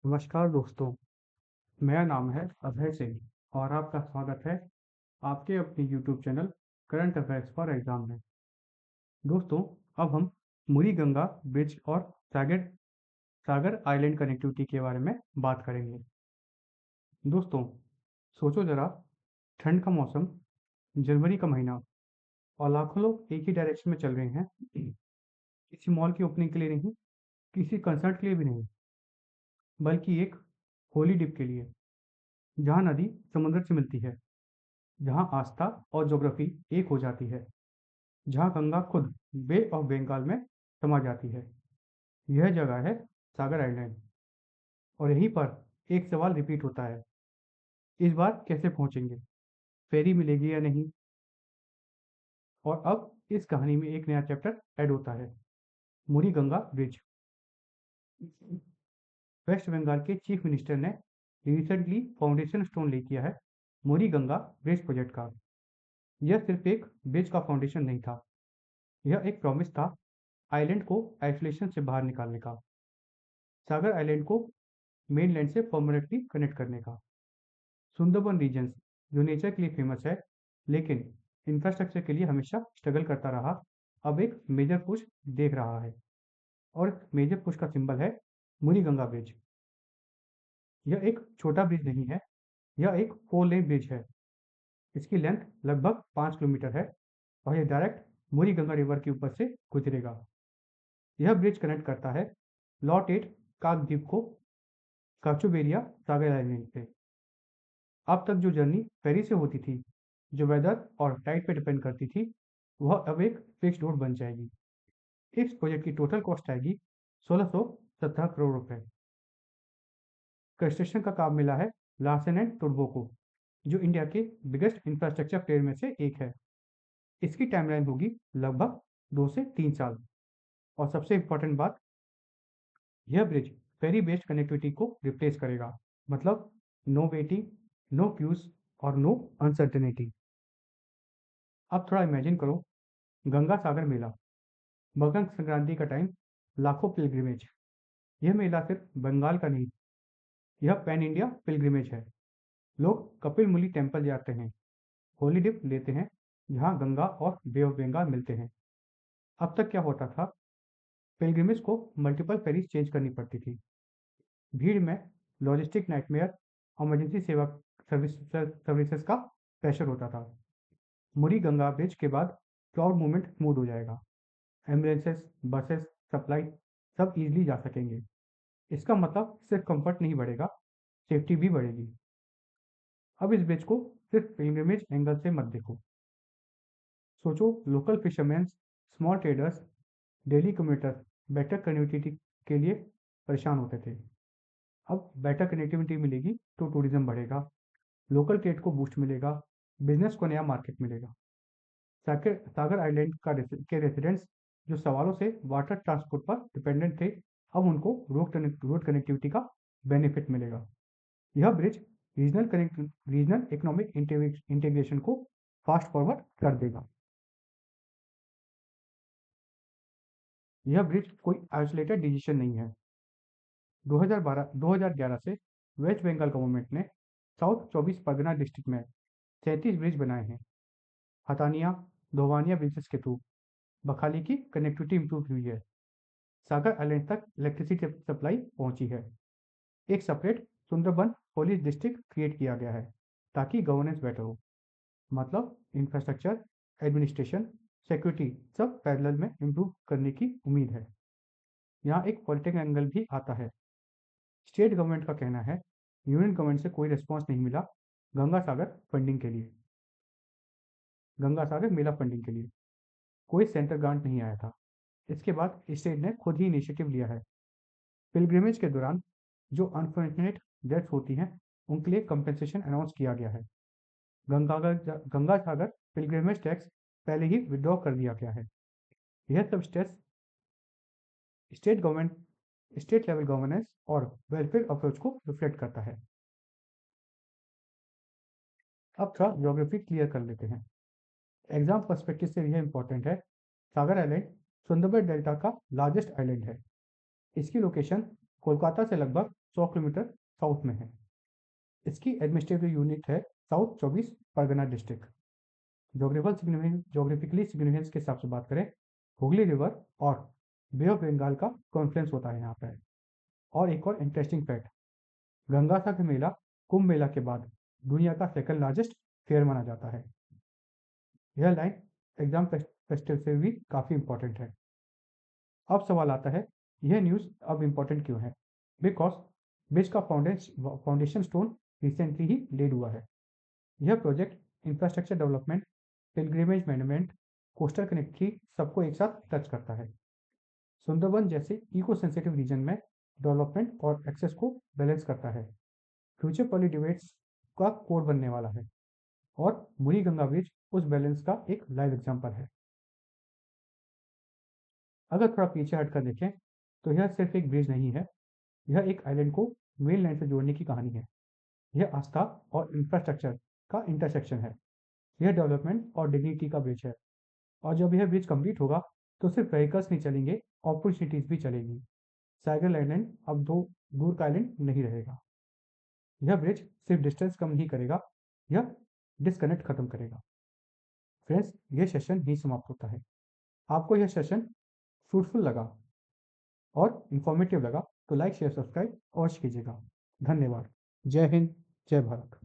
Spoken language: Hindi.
नमस्कार दोस्तों, मेरा नाम है अभय सिंह और आपका स्वागत है आपके अपने YouTube channel current affairs for exam में। दोस्तों, अब हम मुरी गंगा ब्रिज और सागर सागर आइलैंड कनेक्टिविटी के बारे में बात करेंगे। दोस्तों, सोचो जरा, ठंड का मौसम, जनवरी का महीना और लाखों लोग एक ही डायरेक्शन में चल रहे हैं। किसी मॉल की ओपनिंग के लिए नहीं, किसी कंसर्ट के लिए भी नहीं, बल्कि एक होली डिप के लिए, जहाँ नदी समुद्र से मिलती है, जहाँ आस्था और ज्योग्राफी एक हो जाती है, जहाँ गंगा खुद बे ऑफ बंगाल में समा जाती है। यह जगह है सागर आइलैंड। और यहीं पर एक सवाल रिपीट होता है, इस बार कैसे पहुंचेंगे, फेरी मिलेगी या नहीं। और अब इस कहानी में एक नया चैप्टर ऐड होता है, मुरी गंगा ब्रिज। वेस्ट बंगाल के चीफ मिनिस्टर ने रिसेंटली फाउंडेशन स्टोन ले किया है मुरी गंगा ब्रिज प्रोजेक्ट का। यह सिर्फ एक ब्रिज का फाउंडेशन नहीं था, यह एक प्रॉमिस था आइलैंड को आइसोलेशन से बाहर निकालने का, सागर आइलैंड को मेनलैंड से परमानेंटली कनेक्ट करने का। सुंदरबन रीजन्स जो नेचर के लिए फेमस है, लेकिन इंफ्रास्ट्रक्चर के लिए हमेशा स्ट्रगल करता रहा, अब एक मेजर पुश देख रहा है। और मेजर पुश का सिंबल है मुरी गंगा ब्रिज। यह एक छोटा ब्रिज नहीं है, यह एक 4 लेन ब्रिज है। इसकी लेंथ लगभग 5 किलोमीटर है और यह डायरेक्ट मुरी गंगा रिवर के ऊपर से गुजरेगा। यह ब्रिज कनेक्ट करता है लॉट 8 काकद्वीप को काचुबेरिया सागर आइलैंड से। अब तक जो जर्नी फेरी से होती थी, जो वेदर और टाइड पे डिपेंड करती थी, वह अब एक फिक्स्ड रूट बन जाएगी। इस प्रोजेक्ट की टोटल कॉस्ट आएगी 1617 करोड़ रुपए। कंस्ट्रक्शन का काम मिला है लार्सन एंड टुब्रो को, जो इंडिया के बिगेस्ट इंफ्रास्ट्रक्चर प्लेयर में से एक है। इसकी टाइमलाइन होगी लगभग 2 से 3 साल। और सबसे इम्पोर्टेंट बात, यह ब्रिज फेरी बेस्ड कनेक्टिविटी को रिप्लेस करेगा। मतलब नो वेटिंग, नो क्यूज और नो अनसर्टेनिटी। अब थोड़ा इमेजिन करो, गंगा सागर मेला, मकर संक्रांति का टाइम, लाखों पिलग्रिमेज। यह मेला सिर्फ बंगाल का नहीं, यह पैन इंडिया पिलग्रिमेज है। लोग कपिल मुनि टेम्पल जाते हैं, होली डिप लेते हैं, जहाँ गंगा और बे ऑफ बंगाल मिलते हैं। अब तक क्या होता था, पिलग्रिमेज को मल्टीपल फेरीज चेंज करनी पड़ती थी, भीड़ में, लॉजिस्टिक नाइटमेयर, इमरजेंसी सेवा सर्विसेज का प्रेशर होता था। मुरी गंगा ब्रिज के बाद क्राउड मूवमेंट स्मूथ हो जाएगा, एम्बुलेंसेस, बसेस, सप्लाई सब इजीली जा सकेंगे। इसका मतलब सिर्फ कंफर्ट नहीं बढ़ेगा, सेफ्टी भी बढ़ेगी। अब इस ब्रिज को सिर्फ पिलग्रिमेज एंगल से मत देखो। सोचो, local fisherman, small traders, daily commuters better connectivity के लिए परेशान होते थे। अब बेटर कनेक्टिविटी मिलेगी तो टूरिज्म बढ़ेगा, लोकल ट्रेड को बूस्ट मिलेगा, बिजनेस को नया मार्केट मिलेगा। सागर सागर आइलैंड के रेसिडेंट्स जो सवालों से वाटर ट्रांसपोर्ट पर डिपेंडेंट थे, अब उनको रोड कनेक्टिविटी का बेनिफिट मिलेगा। यह ब्रिज रीजनल इकोनॉमिक इंटीग्रेशन को फास्ट फॉरवर्ड कर देगा। यह ब्रिज कोई आइसोलेटेड डिसीजन नहीं है। 2011 से वेस्ट बंगाल गवर्नमेंट ने साउथ 24 परगना डिस्ट्रिक्ट में 37 ब्रिज बनाए हैं। हतानिया, धोवानिया ब्रिजेस के थ्रू बखाली की कनेक्टिविटी इंप्रूव हुई है, सागर आइलैंड तक इलेक्ट्रिसिटी सप्लाई पहुंची है। एक separate Sundarban police district create किया गया है ताकि गवर्नेंस बेटर हो। मतलब इंफ्रास्ट्रक्चर, एडमिनिस्ट्रेशन, सिक्योरिटी सब पैरेलल में इंप्रूव करने की उम्मीद है। यहाँ एक पॉलिटिकल एंगल भी आता है। स्टेट गवर्नमेंट का कहना है यूनियन गवर्नमेंट से कोई रिस्पॉन्स नहीं मिला गंगा सागर फंडिंग के लिए, गंगा सागर मेला फंडिंग के लिए कोई सेंट्रल ग्रांट नहीं आया था। इसके बाद स्टेट ने खुद ही इनिशिएटिव लिया है। पिलग्रिमेज के दौरान जो अनफॉर्चुनेट डेथ्स होती हैं, उनके लिए कंपनसेशन अनाउंस किया गया है। गंगा सागर पिलग्रिमेज टैक्स पहले ही विड्रॉ कर दिया गया है। यह सब स्टेट्स स्टेट लेवल गवर्नेंस और वेलफेयर अप्रोच को रिफ्लेक्ट करता है। अब थोड़ा ज्योग्राफी क्लियर कर लेते हैं। एग्जाम पर्सपेक्टिव से यह इंपॉर्टेंट है, सागर आइलैंड सुंदरबन डेल्टा का लार्जेस्ट आइलैंड है। इसकी लोकेशन कोलकाता से लगभग 100 किलोमीटर साउथ में है। इसकी एडमिनिस्ट्रेटिव यूनिट है south 24 Pargana district. Geographically significance के हिसाब से बात करें, हुगली रिवर और बे ऑफ बंगाल का कॉन्फ्लुएंस होता है यहाँ पे। और एक और इंटरेस्टिंग फैक्ट, गंगा सागर मेला कुंभ मेला के बाद दुनिया का सेकंड लार्जेस्ट फेयर माना जाता है। यह लाइन एग्जाम फेस्टिवल से भी काफ़ी इंपॉर्टेंट है। अब सवाल आता है, यह न्यूज़ अब इम्पोर्टेंट क्यों है? बिकॉज ब्रिज का फाउंडेशन स्टोन रिसेंटली ही लेड हुआ है। यह project infrastructure development, pilgrimage management, coastal connectivity सबको एक साथ टच करता है। सुंदरबन जैसे इको सेंसिटिव रीजन में डेवलपमेंट और एक्सेस को बैलेंस करता है। फ्यूचर पॉली डिबेट्स का कोर बनने वाला है और मुरी गंगा ब्रिज उस बैलेंस का एक लाइव एग्जाम्पल है। अगर थोड़ा पीछे हटकर देखें तो यह सिर्फ एक ब्रिज नहीं है, यह एक आइलैंड को मेनलैंड से जोड़ने की कहानी है। यह आस्था और इंफ्रास्ट्रक्चर का इंटरसेक्शन है। यह डेवलपमेंट और डिग्निटी का ब्रिज है। और जब यह ब्रिज कंप्लीट होगा तो सिर्फ व्हीकल्स नहीं चलेंगे, अपॉर्चुनिटीज भी चलेंगी। साइगर आइलैंड अब दो दूर का आइलैंड नहीं रहेगा। यह ब्रिज सिर्फ डिस्टेंस कम नहीं करेगा, यह डिस्कनेक्ट खत्म करेगा। फ्रेंड्स, यह सेशन ही समाप्त होता है। आपको यह सेशन फ्रूटफुल लगा और इंफॉर्मेटिव लगा तो लाइक शेयर सब्सक्राइब अवश्य कीजिएगा। धन्यवाद। जय हिंद, जय भारत।